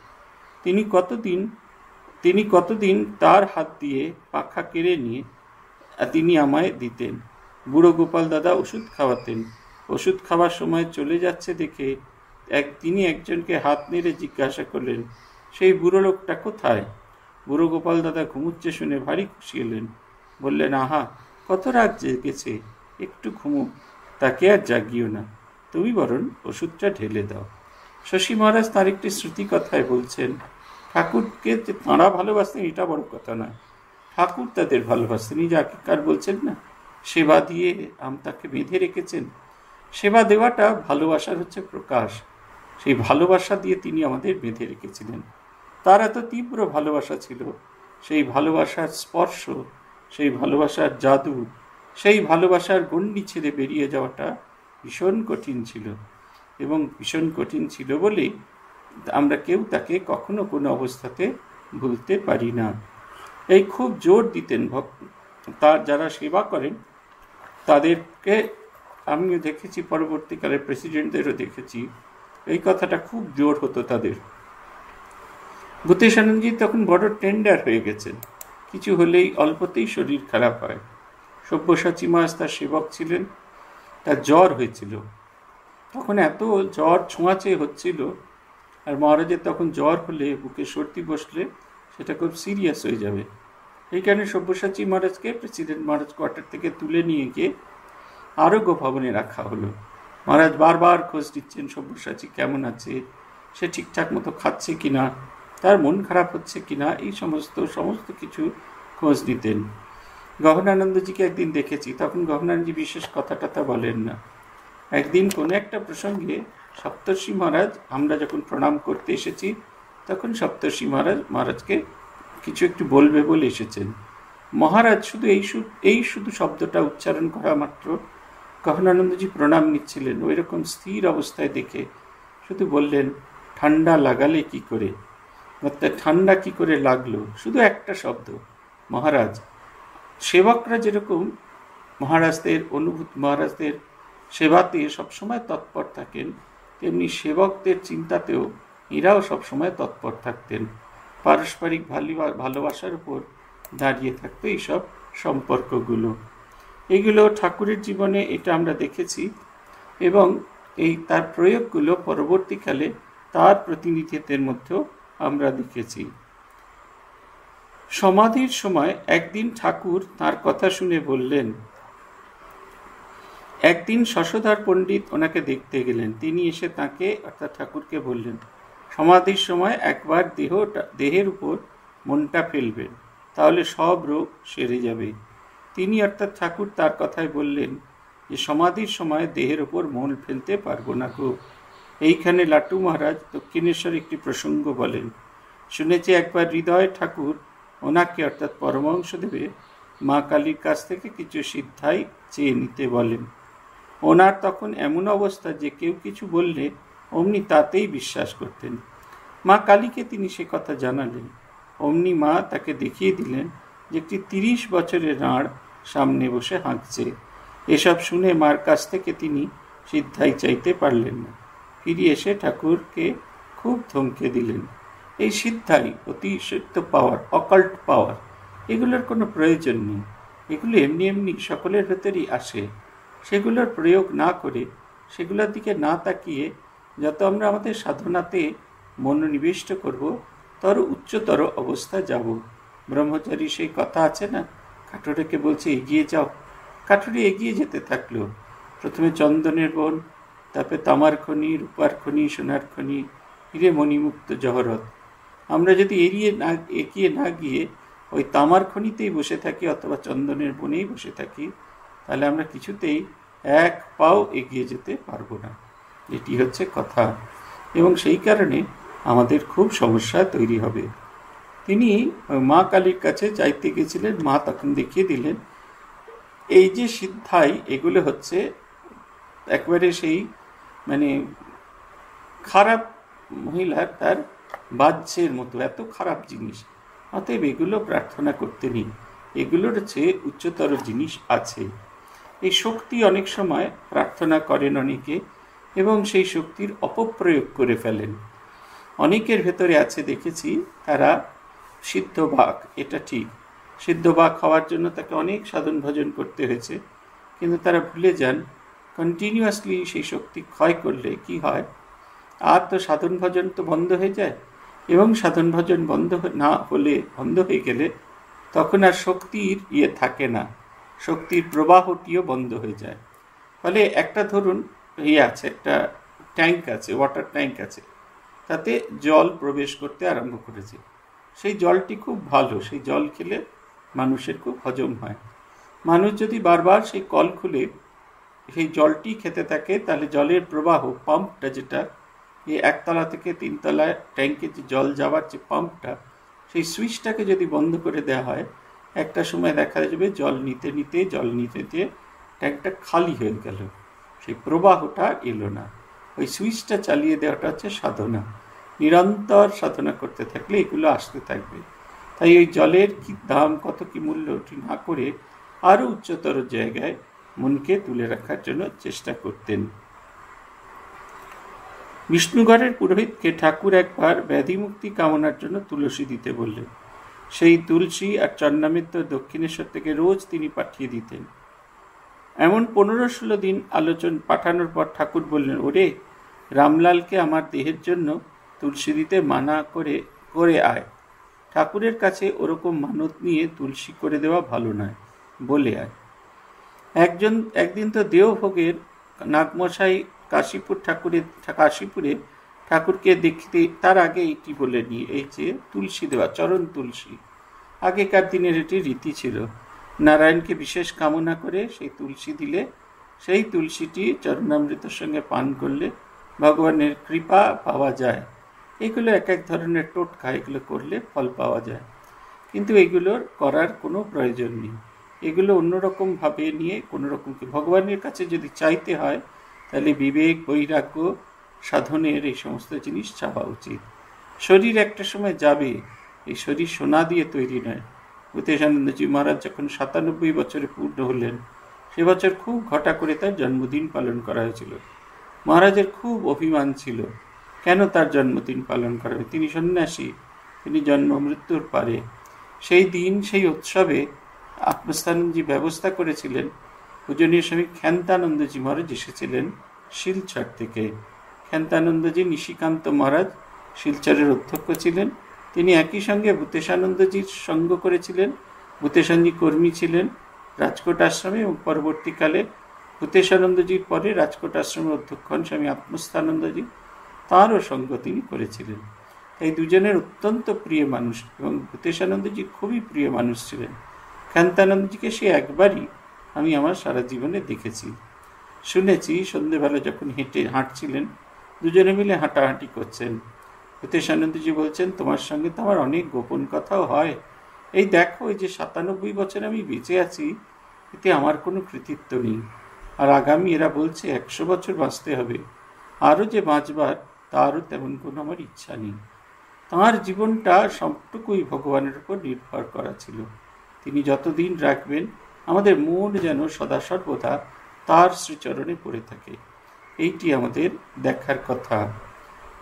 তিনি কতদিন তার হাত দিয়ে পাখা কেড়ে নিয়ে তিনি আমায় দিতেন। বুড়ো গোপাল দাদা ওষুধ খাওয়াতেন, ওষুধ খাওয়ার সময় চলে যাচ্ছে দেখে তিনি একজনকে হাত নেড়ে জিজ্ঞাসা করলেন, সেই বুড়ো লোকটা কোথায়? বুড়ো গোপাল দাদা ঘুমুচ্ছে শুনে ভারী খুশি হলেন। বললেন, আহা, কত রাত জেগেছে, একটু ঘুমুক, তাকে আর জাগিও না, তুমি বরং ওষুধটা ঢেলে দাও। শশী মহারাজ তার একটি শ্রুতি কথায় বলছেন, ঠাকুরকে যে তাঁরা ভালোবাসতেন এটা বড় কথা নয়, ঠাকুর তাদের ভালোবাসতেন। এই যে আগেকার বলছেন না, সেবা দিয়ে তাকে বেঁধে রেখেছেন। সেবা দেওয়াটা ভালোবাসার হচ্ছে প্রকাশ। সেই ভালোবাসা দিয়ে তিনি আমাদের বেঁধে রেখেছিলেন। তার এত তীব্র ভালোবাসা ছিল, সেই ভালোবাসার স্পর্শ, সেই ভালোবাসার জাদু, সেই ভালোবাসার গণ্ডি ছেড়ে বেরিয়ে যাওয়াটা ভীষণ কঠিন ছিল। এবং ভীষণ কঠিন ছিল বলেই আমরা কেউ তাকে কখনো কোনো অবস্থাতে ভুলতে পারি না। এই খুব জোর দিতেন তার যারা সেবা করেন তাদেরকে। আমিও দেখেছি, পরবর্তীকালে প্রেসিডেন্টদেরও দেখেছি, এই কথাটা খুব জোর হতো তাদের। ভূতেশানন্দজি তখন বড় টেন্ডার হয়ে গেছেন, কিছু হলেই অল্পতেই শরীর খারাপ হয়। সব্যসাচী মহারাজ তার সেবক ছিলেন, তার জ্বর হয়েছিল, তখন এত জ্বর ছোঁয়াচে হচ্ছিল, আর মহারাজের তখন জ্বর হলে বুকে সর্দি বসলে সেটা খুব সিরিয়াস হয়ে যাবে। এই কারণে সব্যসাচী মহারাজকে প্রেসিডেন্ট মহারাজ কোয়ার্টার থেকে তুলে নিয়ে গিয়ে আরোগ্য ভবনে রাখা হলো। মহারাজ বারবার খোঁজ নিচ্ছেন সব্যসাচী কেমন আছে, সে ঠিকঠাক মতো খাচ্ছে কিনা, তার মন খারাপ হচ্ছে কিনা, এই সমস্ত কিছু খোঁজ নিতেন। গহনানন্দজিকে একদিন দেখেছি, তখন গহনানন্দজি বিশেষ কথা টথা বলেন না। একদিন কোনো একটা প্রসঙ্গে সপ্তর্ষি মহারাজ, আমরা যখন প্রণাম করতে এসেছি তখন সপ্তর্ষি মহারাজকে কিছু একটু বলবে বলে এসেছেন। মহারাজ শুধু শব্দটা উচ্চারণ করা মাত্র গহনানন্দজি প্রণাম নিচ্ছিলেন, ওই রকম স্থির অবস্থায় দেখে শুধু বললেন, ঠান্ডা লাগালে কি করে, অর্থাৎ ঠান্ডা কি করে লাগলো, শুধু একটা শব্দ। মহারাজ সেবকরা যেরকম মহারাজদের সেবাতে সবসময় তৎপর থাকেন, তেমনি সেবকদের চিন্তাতেও এরাও সবসময় তৎপর থাকতেন। পারস্পরিক ভালোবাসার উপর দাঁড়িয়ে থাকতো এইসব সম্পর্কগুলো। এইগুলো ঠাকুরের জীবনে এটা আমরা দেখেছি, এবং তার প্রয়োগগুলো পরবর্তীকালে তার প্রতিনিধিত্বের মধ্যেও আমরা দেখেছি। সমাধির সময় একদিন ঠাকুর তার কথা শুনে বললেন, একদিন শশধর পণ্ডিত ওনাকে দেখতে গেলেন। তিনি এসে তাকে অর্থাৎ ঠাকুরকে বললেন, সমাধির সময় একবার দেহের উপর মনটা ফেলবেন, তাহলে সব রোগ সেরে যাবে। তিনি অর্থাৎ ঠাকুর তার কথায় বললেন যে সমাধির সময় দেহের উপর মন ফেলতে পারবো না গো। এইখানে লাটু মহারাজ দক্ষিণেশ্বর একটি প্রসঙ্গ বলেন। শুনেছি একবার হৃদয় ঠাকুর ওনাকে অর্থাৎ পরমহংসদেবে মা কালীর কাছ থেকে কিছু সিদ্ধাই চেয়ে নিতে বলেন। ওনার তখন এমন অবস্থা যে কেউ কিছু বললে অমনি তাতেই বিশ্বাস করতেন। মা কালীকে তিনি সে কথা জানালেন। অমনি মা তাকে দেখিয়ে দিলেন যে একটি 30 বছরের রাঁড় সামনে বসে হাঁকছে। এসব শুনে মার কাছ থেকে তিনি সিদ্ধাই চাইতে পারলেন না। ফিরে এসে ঠাকুরকে খুব ধমকে দিলেন। এই সিদ্ধাই অতিশক্ত পাওয়ার, অকাল্ট পাওয়ার, এগুলোর কোনো প্রয়োজন নেই। এগুলো এমনি এমনি সকলের ভেতরেই আসে। সেগুলোর প্রয়োগ না করে, সেগুলোর দিকে না তাকিয়ে যত আমরা আমাদের সাধনাতে মনোনিবিষ্ট করব, তত উচ্চতর অবস্থা যাব। ব্রহ্মচারী সেই কথা আছে না, কাঠুরেকে বলছে এগিয়ে যাও। কাঠুরে এগিয়ে যেতে থাকলো। প্রথমে চন্দনের বন, তারপরে তামার খনি, রূপার খনি, সোনার খনি, হিরে মণিমুক্ত জহরত। আমরা যদি এগিয়ে না গিয়ে ওই তামার খনিতেই বসে থাকি অথবা চন্দনের বনেই বসে থাকি, তাহলে আমরা কিছুতেই এক পাও এগিয়ে যেতে পারবো না। এটি হচ্ছে কথা, এবং সেই কারণে আমাদের খুব সমস্যা তৈরি হবে। তিনি মা কালীর কাছে চাইতে গেছিলেন, মা তখন দেখিয়ে দিলেন এই যে সিদ্ধাই, এগুলো হচ্ছে একবারে সেই খারাপ মহিলার তার বাহ্যের মতো, এত খারাপ জিনিস। অতএব এগুলো প্রার্থনা করতে নেই, এগুলোর চেয়ে উচ্চতর জিনিস আছে। এই শক্তি অনেক সময় প্রার্থনা করেন অনেকে, এবং সেই শক্তির অপপ্রয়োগ করে ফেলেন। অনেকের ভেতরে আছে দেখেছি, তারা সিদ্ধবাক, এটা ঠিক, সিদ্ধবাক হওয়ার জন্য তাকে অনেক সাধন ভজন করতে হয়েছে, কিন্তু তারা ভুলে যান কন্টিনিউয়াসলি সেই শক্তি ক্ষয় করলে কি হয়, আর তো সাধন ভজন তো বন্ধ হয়ে যায়, এবং সাধন ভজন বন্ধ হয়ে গেলে তখন আর শক্তির থাকে না, শক্তির প্রবাহটিও বন্ধ হয়ে যায়। ফলে একটা ধরুন আছে, একটা ট্যাঙ্ক আছে, ওয়াটার ট্যাঙ্ক আছে, তাতে জল প্রবেশ করতে আরম্ভ করেছে। সেই জলটি খুব ভালো, সেই জল খেলে মানুষের খুব হজম হয়। মানুষ যদি বারবার সেই কল খুলে সেই জলটি খেতে থাকে, তাহলে জলের প্রবাহ, পাম্পটা যেটা এই একতলা থেকে তিনতলায় ট্যাঙ্কে যে জল যাওয়ার যে পাম্পটা, সেই সুইচটাকে যদি বন্ধ করে দেওয়া হয়, একটা সময় দেখা যাবে জল নিতে নিতে ট্যাঙ্কটা খালি হয়ে গেল, সেই প্রবাহটা এলো না। ওই সুইচটা চালিয়ে দেওয়াটা হচ্ছে সাধনা। নিরন্তর সাধনা করতে থাকলে এগুলো আসতে থাকবে। তাই ওই জলের কি দাম, কত কি মূল্য ওটি না করে আরও উচ্চতর জায়গায় মনকে তুলে রাখার জন্য চেষ্টা করতেন। বিষ্ণুগড়ের পুরোহিতকে ঠাকুর একবার ব্যাধি মুক্তি কামনার জন্য তুলসী দিতে বললেন। সেই তুলসী আর চন্নামিত্র দক্ষিণেশ্বর থেকে রোজ তিনি পাঠিয়ে দিতেন। এমন 15-16 দিন পাঠানোর পর ঠাকুর বললেন, ওরে রামলালকে আমার দেহের জন্য তুলসী দিতে মানা করে আয়। ঠাকুরের কাছে ওরকম মানত নিয়ে তুলসী করে দেওয়া ভালো নয়, বলে আয়। একদিন তো দেওভোগের নাগমশাই কাশীপুরে ঠাকুরকে দেখতে, তার আগে এইটি বলে নিয়ে, এই যে তুলসী দেওয়া, চরণ তুলসী, আগেকার দিনের এটি রীতি ছিল। নারায়ণকে বিশেষ কামনা করে সেই তুলসী দিলে, সেই তুলসীটি চরণামৃতের সঙ্গে পান করলে ভগবানের কৃপা পাওয়া যায়। এগুলো এক এক ধরনের টোটকা, এগুলো করলে ফল পাওয়া যায়, কিন্তু এগুলোর করার কোনো প্রয়োজন নেই। এগুলো অন্যরকম ভাবে নিয়ে কোনোরকমকে ভগবানের কাছে যদি চাইতে হয়, তাহলে বিবেক, বৈরাগ্য, সাধনের এই সমস্ত জিনিস চাওয়া উচিত। শরীর একটা সময় যাবে, এই শরীর সোনা দিয়ে তৈরি নয়। ভূতেশানন্দজি মহারাজ যখন 97 বছরে পূর্ণ হলেন, সে বছর খুব ঘটা করে তার জন্মদিন পালন করা হয়েছিল। মহারাজের খুব অভিমান ছিল, কেন তার জন্মদিন পালন করা হবে? তিনি সন্ন্যাসী, তিনি জন্ম মৃত্যুর পারে। সেই দিন, সেই উৎসবে আত্মস্থানজি ব্যবস্থা করেছিলেন। পূজনীয় স্বামী ক্ষান্তানন্দজি মহারাজ এসেছিলেন শিলচর থেকে। ক্ষান্তানন্দজি নিশিকান্ত মহারাজ শিলচরের অধ্যক্ষ ছিলেন। তিনি একই সঙ্গে ভূতেশানন্দজির সঙ্গ করেছিলেন। ভূতেশানন্দজি কর্মী ছিলেন রাজকোট আশ্রমে, এবং পরবর্তীকালে ভূতেশানন্দজির পরে রাজকোট আশ্রমের অধ্যক্ষ হন স্বামী আত্মস্থানন্দজি, তাঁরও সঙ্গ তিনি করেছিলেন। এই দুজনের অত্যন্ত প্রিয় মানুষ, এবং ভূতেশানন্দজি খুবই প্রিয় মানুষ ছিলেন। ক্ষান্তানন্দজিকে সে একবারই আমি আমার সারা জীবনে দেখেছি, শুনেছি। সন্ধ্যেবেলা যখন হাঁটছিলেন, দুজনে মিলে হাঁটাহাঁটি করছেন। ভূতেশানন্দজি বলছেন, তোমার সঙ্গে তো আমার অনেক গোপন কথাও হয়। এই দেখো, এই যে 97 বছর আমি বেঁচে আছি, এতে আমার কোনো কৃতিত্ব নেই। আর আগামী এরা বলছে 100 বছর বাঁচতে হবে, আরও যে বাঁচবার তারও তেমন কোনো আমার ইচ্ছা নেই। তাঁর জীবনটা সবটুকুই ভগবানের উপর নির্ভর করা ছিল। তিনি যতদিন রাখবেন, আমাদের মন যেন সদা সর্বদা তার শ্রীচরণে পড়ে থাকে, এইটি আমাদের দেখার কথা।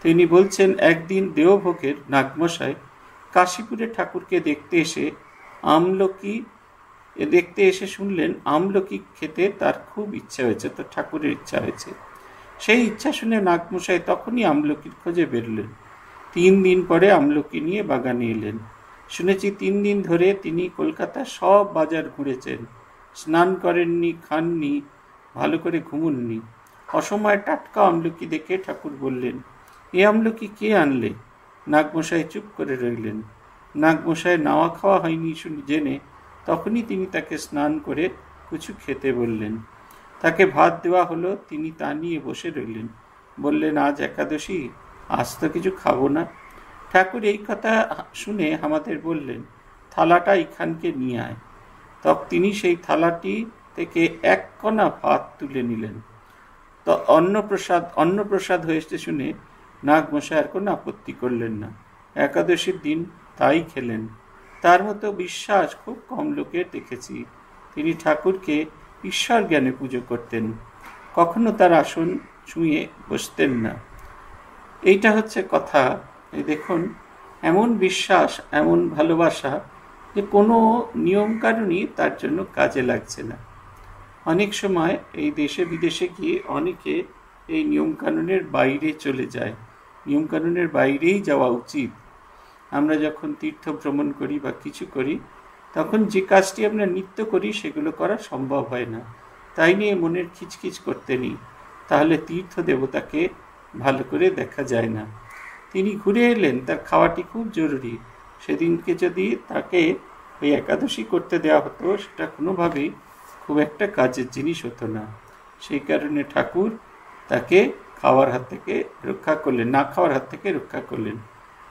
তিনি বলছেন, একদিন দেওভোগের নাগমশাই কাশীপুরে ঠাকুরকে দেখতে এসে শুনলেন আমলকি খেতে তার খুব ইচ্ছা হয়েছে, তো ঠাকুরের ইচ্ছা হয়েছে। সেই ইচ্ছা শুনে নাগমশাই তখনই আমলকির খোঁজে বেরোলেন। 3 দিন পরে আমলকি নিয়ে বাগানে এলেন। শুনেছি 3 দিন ধরে তিনি কলকাতার সব বাজার ঘুরেছেন, স্নান করেননি, খাননি, ভালো করে ঘুমননি। অসময়ে টাটকা আমলকি দেখে ঠাকুর বললেন, এ আমলকি কে আনলে? নাগমশাই চুপ করে রইলেন। নাগমশাই নাওয়া খাওয়া হয়নি জেনে তখনই তিনি তাকে স্নান করে কিছু খেতে বললেন। তাকে ভাত দেওয়া হলো, তিনি তা নিয়ে বসে রইলেন। বললেন, আজ একাদশী, আজ তো কিছু খাবো না। ঠাকুর এই কথা শুনে আমাদের বললেন, থালাটা এখানকে নিয়ে আয়। তখন তিনি সেই থালাটি থেকে 1 কণা ভাত তুলে নিলেন। তো অন্নপ্রসাদ হয়েছে শুনে নাগমশাই আর কোনো আপত্তি করলেন না। একাদশীর দিন তাই খেলেন। তার মতো বিশ্বাস খুব কম লোকের দেখেছি। তিনি ঠাকুরকে ঈশ্বর জ্ঞানে পুজো করতেন, কখনো তার আসন ছুঁয়ে বসতেন না। এইটা হচ্ছে কথা। এই দেখুন, এমন বিশ্বাস, এমন ভালোবাসা যে কোনো নিয়মকানুনই তার জন্য কাজে লাগছে না। অনেক সময় এই দেশে বিদেশে গিয়ে অনেকে এই নিয়মকানুনের বাইরে চলে যায়। নিয়মকানুনের বাইরেই যাওয়া উচিত। আমরা যখন তীর্থ ভ্রমণ করি বা কিছু করি, তখন যে কাজটি আমরা নিত্য করি সেগুলো করা সম্ভব হয় না। তাই নিয়ে মনের খিচখিচ করতে নেই, তাহলে তীর্থ দেবতাকে ভালো করে দেখা যায় না। তিনি ঘুরে এলেন, তার খাওয়াটি খুব জরুরি। সেদিনকে যদি তাকে ওই একাদশী করতে দেওয়া হতো, সেটা কোনোভাবেই খুব একটা কাজের জিনিস হতো না। সেই কারণে ঠাকুর তাকে খাওয়ার হাত থেকে রক্ষা করলেন, না খাওয়ার হাত থেকে রক্ষা করলেন।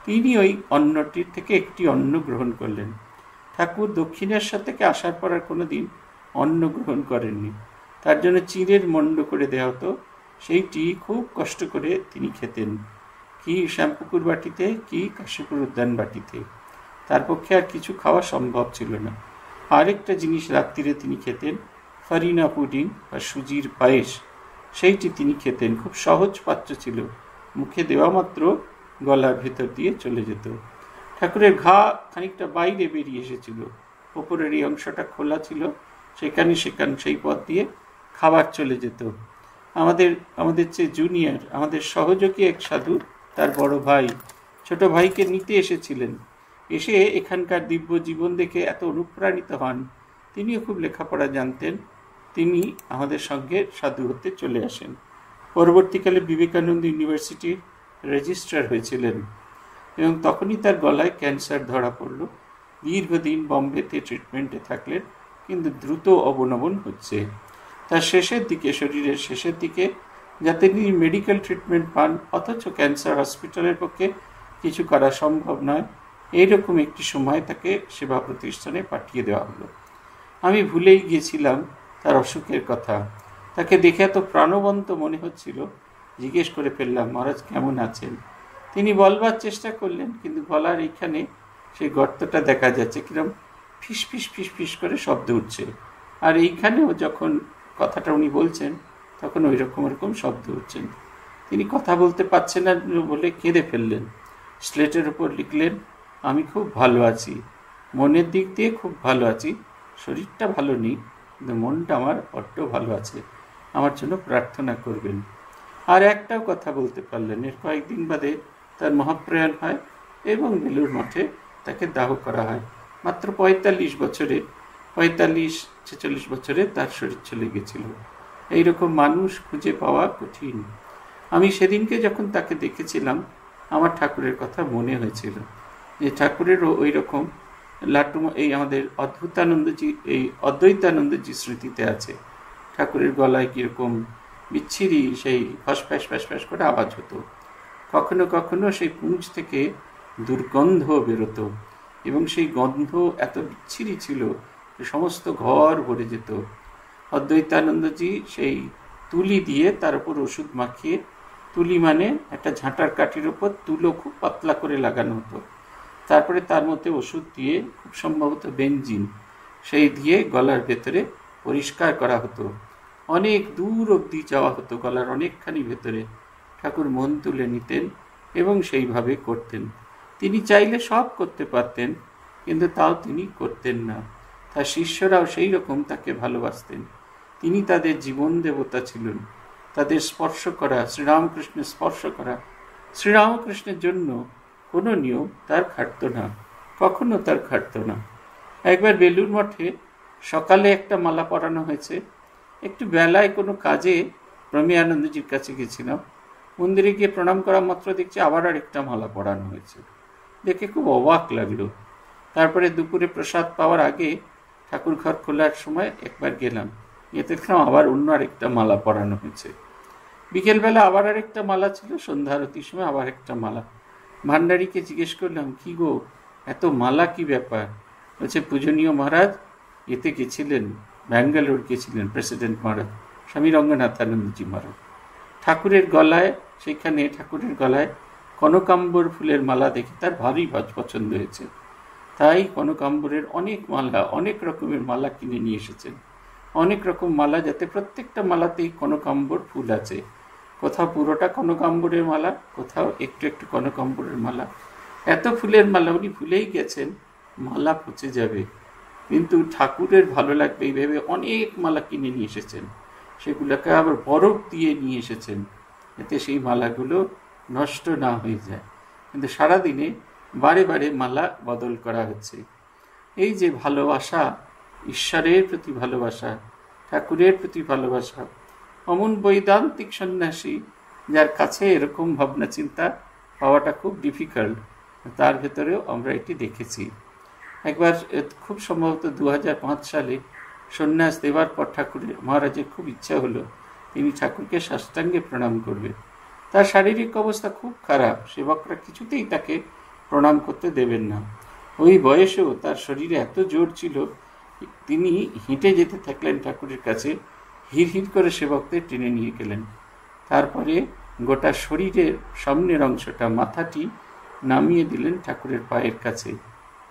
তিনি ওই অন্নটির থেকে একটি অন্ন গ্রহণ করলেন। ঠাকুর দক্ষিণেশ্বর থেকে আসার পর আর কোনোদিন অন্ন গ্রহণ করেননি। তার জন্য চিঁড়ের মণ্ড করে দেওয়া হতো, সেইটি খুব কষ্ট করে তিনি খেতেন, কি শ্যামপুকুর বাটিতে কি কাশীপুর উদ্যান বাটিতে। তার পক্ষে আর কিছু খাওয়া সম্ভব ছিল না। আরেকটা জিনিস রাত্রিরে তিনি খেতেন, ফারিনা পুডিং বা সুজির পায়েস, সেইটি তিনি খেতেন। খুব সহজ পাত্র ছিল, মুখে দেওয়া মাত্র গলার ভেতর দিয়ে চলে যেত। ঠাকুরের ঘা খানিকটা বাইরে বেরিয়ে এসেছিল, ওপরের এই অংশটা খোলা ছিল, সেখানে সেই পথ দিয়ে খাবার চলে যেত। আমাদের চেয়ে জুনিয়র, আমাদের সহযোগী এক সাধু, তার বড় ভাই ছোট ভাইকে নিতে এসেছিলেন। এসে এখানকার দিব্য জীবন দেখে এত অনুপ্রাণিত হন, তিনিও খুব লেখাপড়া জানতেন। তিনি আমাদের সঙ্গে সাধু হতে চলে আসেন। পরবর্তীকালে বিবেকানন্দ ইউনিভার্সিটির রেজিস্ট্রার হয়েছিলেন এবং তখনই তার গলায় ক্যান্সার ধরা পড়ল। দীর্ঘদিন বম্বেতে ট্রিটমেন্টে থাকলেন, কিন্তু দ্রুত অবনমন হচ্ছে। তার শেষের দিকে, শরীরের শেষের দিকে, যাতে তিনি মেডিকেল ট্রিটমেন্ট পান, অথচ ক্যান্সার হসপিটালের পক্ষে কিছু করা সম্ভব নয়, এইরকম একটি সময় তাকে সেবা প্রতিষ্ঠানে পাঠিয়ে দেওয়া হলো। আমি ভুলেই গিয়েছিলাম তার অসুখের কথা। তাকে দেখে এত প্রাণবন্ত মনে হচ্ছিল, জিজ্ঞেস করে ফেললাম, মহারাজ কেমন আছেন? তিনি বলবার চেষ্টা করলেন, কিন্তু গলার এইখানে সেই গর্তটা দেখা যাচ্ছে, কিরম ফিস ফিস ফিস ফিস করে শব্দ উঠছে। আর এইখানেও যখন কথাটা উনি বলছেন, তখন ওই রকম শব্দ উঠছেন। তিনি কথা বলতে পারছেন না বলে কেঁদে ফেললেন। স্লেটের উপর লিখলেন, আমি খুব ভালো আছি, মনের দিক দিয়ে খুব ভালো আছি, শরীরটা ভালো নেই, কিন্তু মনটা আমার বড্ড ভালো আছে, আমার জন্য প্রার্থনা করবেন। আর একটাও কথা বলতে পারলেন। এর কয়েকদিন বাদে তার মহাপ্রয়াণ হয় এবং বেলুড় মঠে তাকে দাহ করা হয়। মাত্র 45 বছরে, 45-46 বছরে তার শরীর চলে গেছিল। এইরকম মানুষ খুঁজে পাওয়া কঠিন। আমি সেদিনকে যখন তাকে দেখেছিলাম, আমার ঠাকুরের কথা মনে হয়েছিল, যে ঠাকুরেরও ওই রকম লাট্টু এই আমাদের অদ্বৈতানন্দজি স্মৃতিতে আছে। ঠাকুরের গলায় কীরকম বিচ্ছিরি সেই ফসফ্যাস ফ্যাস করে আওয়াজ হতো। কখনো কখনো সেই পুঁজ থেকে দুর্গন্ধ বেরোতো এবং সেই গন্ধ এত বিচ্ছিরি ছিল যে সমস্ত ঘর ভরে যেত। অদ্বৈতানন্দজি সেই তুলি দিয়ে তার উপর ওষুধ মাখিয়ে, তুলি মানে একটা ঝাঁটার কাঠির উপর তুলো খুব পাতলা করে লাগানো হতো, তারপরে তার মধ্যে ওষুধ দিয়ে, খুব সম্ভবত বেনজিন, সেই দিয়ে গলার ভেতরে পরিষ্কার করা হতো। অনেক দূর অবধি যাওয়া হতো গলার অনেকখানি ভেতরে। ঠাকুর মন তুলে নিতেন এবং সেইভাবে করতেন। তিনি চাইলে সব করতে পারতেন, কিন্তু তাও তিনি করতেন না। তার শিষ্যরাও সেই রকম তাকে ভালোবাসতেন। তিনি তাদের জীবন দেবতা ছিলেন। তাদের স্পর্শ করা, শ্রীরামকৃষ্ণের স্পর্শ করা, শ্রীরামকৃষ্ণের জন্য কোনো নিয়ম তার খাটত না, কখনো তার খাটত না। একবার বেলুড় মঠে সকালে একটা মালা পরানো হয়েছে। একটু বেলায় কোনো কাজে প্রমেয়ানন্দজির কাছে গেছিলাম। মন্দিরে গিয়ে প্রণাম করা মাত্র দেখছি আবার আরেকটা মালা পরানো হয়েছে। দেখে খুব অবাক লাগলো। তারপরে দুপুরে প্রসাদ পাওয়ার আগে ঠাকুর ঘর খোলার সময় একবার গেলাম, গিয়ে দেখলাম আবার অন্য আরেকটা মালা পরানো হয়েছে। বিকেলবেলা আবার আরেকটা মালা ছিল, সন্ধ্যা আরতির সময় আবার একটা মালা। ভান্ডারীকে জিজ্ঞেস করলাম, কি গো, এত মালা কি ব্যাপার? বলছে, পূজনীয় মহারাজ এতে গেছিলেন, ব্যাঙ্গালোর গেছিলেন প্রেসিডেন্ট মহারাজ, স্বামী রঙ্গনাথানন্দজি মহারাজ। ঠাকুরের গলায়, সেখানে ঠাকুরের গলায় কনকাম্বর ফুলের মালা দেখে তার ভারী পছন্দ হয়েছে। তাই কনকাম্বরের অনেক মালা, অনেক রকমের মালা কিনে নিয়ে এসেছেন। অনেক রকম মালা, যাতে প্রত্যেকটা মালাতেই কনকাম্বর ফুল আছে। কোথাও পুরোটা কনকাম্বরের মালা, কোথাও একটু একটু কনকাম্বরের মালা। এত ফুলের মালা, উনি ভুলেই গেছেন মালা পচে যাবে। কিন্তু ঠাকুরের ভালো লাগবে এই ভেবে অনেক মালা কিনে নিয়ে এসেছেন, সেগুলোকে আবার বরফ দিয়ে নিয়ে এসেছেন এতে সেই মালাগুলো নষ্ট না হয়ে যায়। কিন্তু সারাদিনে বারে বারে মালা বদল করা হচ্ছে। এই যে ভালোবাসা, ঈশ্বরের প্রতি ভালোবাসা, ঠাকুরের প্রতি ভালোবাসা, অমন বৈদান্তিক সন্ন্যাসী যার কাছে এরকম ভাবনা চিন্তা পাওয়াটা খুব ডিফিকাল্ট, তার ভেতরেও আমরা এটি দেখেছি। একবার খুব সম্ভবত 2005 সালে সন্ন্যাস দেওয়ার পর ঠাকুরের মহারাজের খুব ইচ্ছা হলো তিনি ঠাকুরকে সাষ্টাঙ্গে প্রণাম করবেন। তার শারীরিক অবস্থা খুব খারাপ, সেবকরা কিছুতেই তাকে প্রণাম করতে দেবেন না। ওই বয়সেও তার শরীরে এত জোর ছিল, তিনি হেঁটে যেতে থাকলেন ঠাকুরের কাছে, হিড় হিড় করে সেবকদের টেনে নিয়ে গেলেন। তারপরে গোটা শরীরের সামনের অংশটা, মাথাটি নামিয়ে দিলেন ঠাকুরের পায়ের কাছে।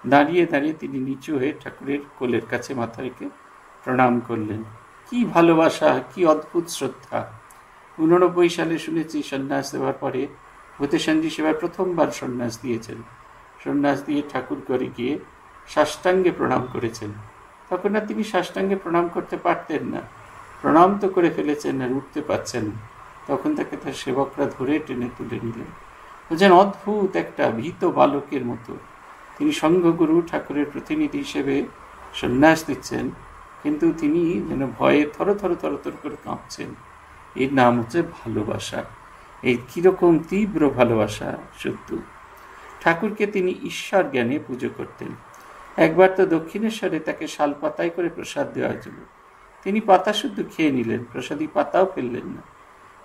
দাঁড়িয়ে দাঁড়িয়ে তিনি নিচু হয়ে ঠাকুরের কোলের কাছে মাথা রেখে প্রণাম করলেন। কি ভালোবাসা, কি অদ্ভুত শ্রদ্ধা! 89 সালে শুনেছি সন্ন্যাস দেওয়ার পরে ভূতেশানজি সেবার প্রথমবার সন্ন্যাস দিয়েছেন। সন্ন্যাস দিয়ে ঠাকুর ঘরে গিয়ে সাষ্টাঙ্গে প্রণাম করেছেন। তখন আর তিনি সাষ্টাঙ্গে প্রণাম করতে পারতেন না, প্রণাম তো করে ফেলেছেন আর উঠতে পারছেন না। তখন তাকে তার সেবকরা ধরে টেনে তুলে নিলেন। বলছেন অদ্ভুত একটা ভীত বালকের মতো তিনি সংঘগুরু ঠাকুরের প্রতিনিধি হিসেবে সন্ন্যাস দিচ্ছেন, কিন্তু তিনি যেন ভয়ে থরথর করে কাঁপছেন। এর নাম হচ্ছে ভালোবাসা। এই কিরকম তীব্র ভালোবাসা! শুদ্ধ ঠাকুরকে তিনি ঈশ্বর জ্ঞানে পুজো করতেন। একবার তো দক্ষিণেশ্বরে তাকে শাল পাতায় করে প্রসাদ দেওয়া হয়েছিল, তিনি পাতা শুদ্ধ খেয়ে নিলেন, প্রসাদী পাতাও ফেললেন না।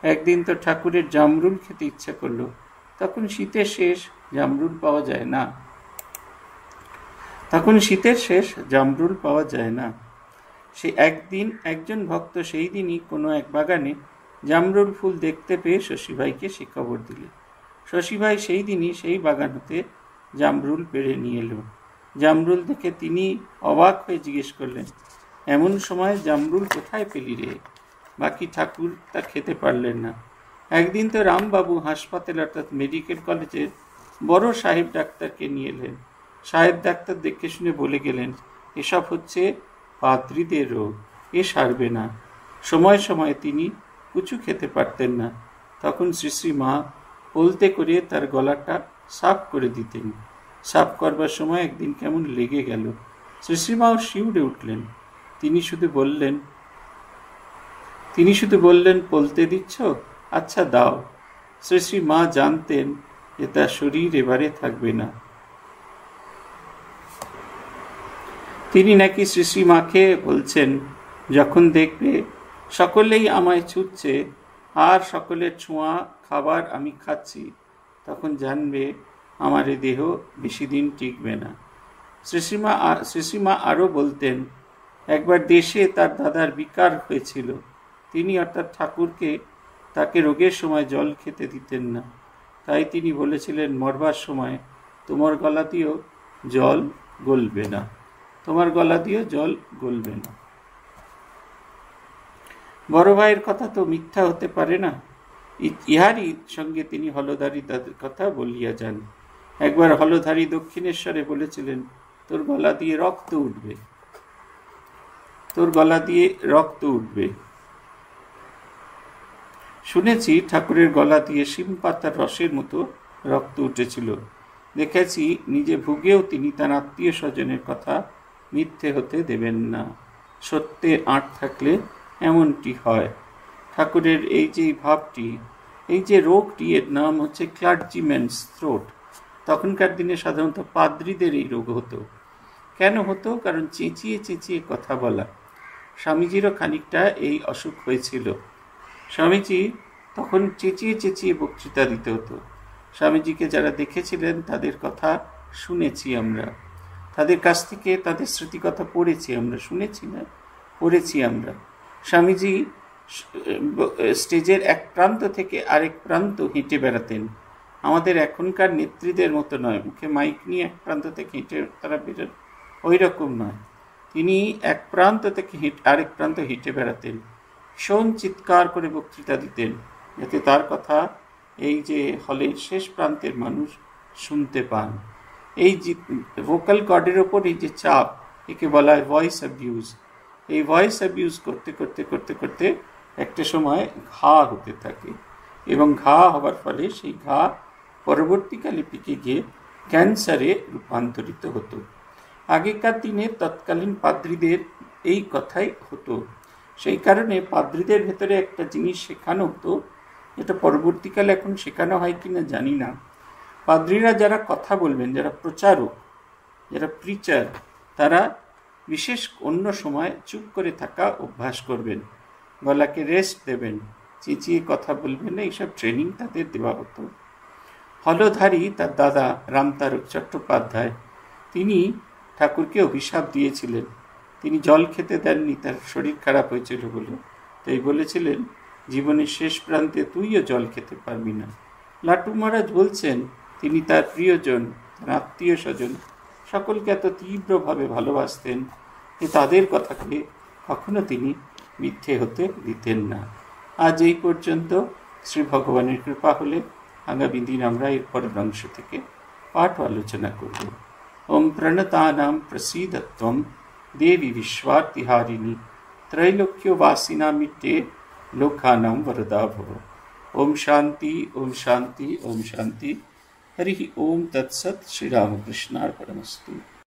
একদিন তো ঠাকুরের জামরুল খেতে ইচ্ছা করলো, তখন শীতের শেষ, জামরুল পাওয়া যায় না। সে একদিন একজন ভক্ত সেই দিনই কোনো এক বাগানে জামরুল ফুল দেখতে পেয়ে শশীভাইকে সে খবর দিলেন। শশীভাই সেই দিনই সেই বাগান হতে জামরুল পেড়ে নিয়ে এলো। জামরুল দেখে তিনি অবাক হয়ে জিজ্ঞেস করলেন, এমন সময় জামরুল কোথায় পেলি রে? বাকি ঠাকুর তা খেতে পারলেন না। একদিন তো রামবাবু হাসপাতাল অর্থাৎ মেডিকেল কলেজের বড় সাহেব ডাক্তারকে নিয়ে এলেন। সাহেব ডাক্তার দেখে শুনে বলে গেলেন, এসব হচ্ছে পাদ্রীদের রোগ, এ সারবে না। সময় সময় তিনি কিছু খেতে পারতেন না, তখন শ্রী মা বলতে করে তার গলাটা সাফ করে দিতেন। সাফ করবার সময় একদিন কেমন লেগে গেল, শ্রীমাও শিউরে উঠলেন। তিনি শুধু বললেন বলতে দিচ্ছ, আচ্ছা দাও। শ্রী মা জানতেন যে তার শরীর এবারে থাকবে না। তিনি নাকি শ্রী মাকে বলছেন, যখন দেখবে সকলেই আমায় ছুটছে আর সকলের ছোঁয়া খাবার আমি খাচ্ছি, তখন জানবে আমার এ দেহ বেশি দিন টিকবে না। শ্রীমা আরও বলতেন, একবার দেশে তার দাদার বিকার হয়েছিল, তিনি অর্থাৎ ঠাকুরকে তাকে রোগের সময় জল খেতে দিতেন না। তাই তিনি বলেছিলেন, মরবার সময় তোমার গলা দিয়েও জল গলবে না, বড় ভাইয়ের কথা তো মিথ্যা হতে পারে না। ইহারই সঙ্গে তিনি হলধারী দাদের কথা বলিয়া যান। একবার হলধারী দক্ষিণেশ্বরে বলেছিলেন, তোর গলা দিয়ে রক্ত উঠবে। শুনেছি ঠাকুরের গলা দিয়ে শিম পাতার রসের মতো রক্ত উঠেছিল। দেখেছি নিজে ভুগেও তিনি তার আত্মীয় স্বজনের কথা মিথ্যে হতে দেবেন না। সত্যের আঁট থাকলে এমনটি হয়। ঠাকুরের এই যে ভাবটি, এই যে রোগটি, এর নাম হচ্ছে ক্লার্জিম্যানস থ্রোট। তখনকার দিনে সাধারণত পাদ্রীদের এই রোগ হতো। কেন হতো? কারণ চেঁচিয়ে কথা বলা। স্বামীজিরও খানিকটা এই অসুখ হয়েছিল। স্বামীজি তখন চেঁচিয়ে বক্তৃতা দিতে হতো। স্বামীজিকে যারা দেখেছিলেন তাদের কথা শুনেছি আমরা, তাদের কাছ থেকে তাদের স্মৃতিকথা পড়েছি আমরা, শুনেছি না, পড়েছি আমরা। স্বামীজি স্টেজের এক প্রান্ত থেকে আরেক প্রান্ত হেঁটে বেড়াতেন। আমাদের এখনকার নেত্রীদের মতো নয়, মুখে মাইক নিয়ে এক প্রান্ত থেকে হেঁটে তারা বেরোন, ওই রকম নয়। তিনি এক প্রান্ত থেকে আরেক প্রান্ত হেঁটে বেড়াতেন, ভীষণ চিৎকার করে বক্তৃতা দিতেন, যাতে তার কথা এই যে হলের শেষ প্রান্তের মানুষ শুনতে পান। এই ভোকাল কর্ডের ওপর এই যে চাপ, একে বলা হয় ভয়েস অ্যাবিউজ। এই ভয়েস অ্যাবিউজ করতে করতে করতে করতে একটা সময় ঘা হতে থাকে, এবং ঘা হওয়ার ফলে সেই ঘা পরবর্তীকালে পিকে গিয়ে ক্যান্সারে রূপান্তরিত হতো। আগেকার দিনে তৎকালীন পাদ্রীদের এই কথাই হতো। সেই কারণে পাদ্রীদের ভেতরে একটা জিনিস শেখানো হতো, যেটা পরবর্তীকালে এখন শেখানো হয় কিনা জানি না। পাদ্রীরা যারা কথা বলবেন, যারা প্রচারক, যারা প্রিচার, তারা বিশেষ অন্য সময় চুপ করে থাকা অভ্যাস করবেন, গলাকে রেস্ট দেবেন, চেঁচিয়ে কথা বলবেন না, এইসব ট্রেনিং তাদের দেওয়া হতো। হলধারী তার দাদা রামতারক চট্টোপাধ্যায়, তিনি ঠাকুরকে অভিশাপ দিয়েছিলেন। তিনি জল খেতে দেননি, তার শরীর খারাপ হয়েছিল বলে। তাই বলেছিলেন, জীবনের শেষ প্রান্তে তুইও জল খেতে পারবি না। লাটু মহারাজ বলছেন, তিনি তার প্রিয়জন, তার আত্মীয় স্বজন সকলকে এত তীব্রভাবে ভালোবাসতেন যে তাদের কথাকে কখনো তিনি মিথ্যে হতে দিতেন না। আজ এই পর্যন্ত। শ্রী ভগবানের কৃপা হলে আগামী দিন আমরা এর পরের অংশ থেকে পাঠ আলোচনা করব। ওম প্রণতানাম প্রসীদত্বম দেবী বিশ্বার্তিহারিণী त्रैलोक्यवासिना मिट्टे लोकानां वरदा भव। ओम शांति ओम शांति ओम शांति। हरि ओम तत्सत। श्री रामकृष्णार्पणमस्तु।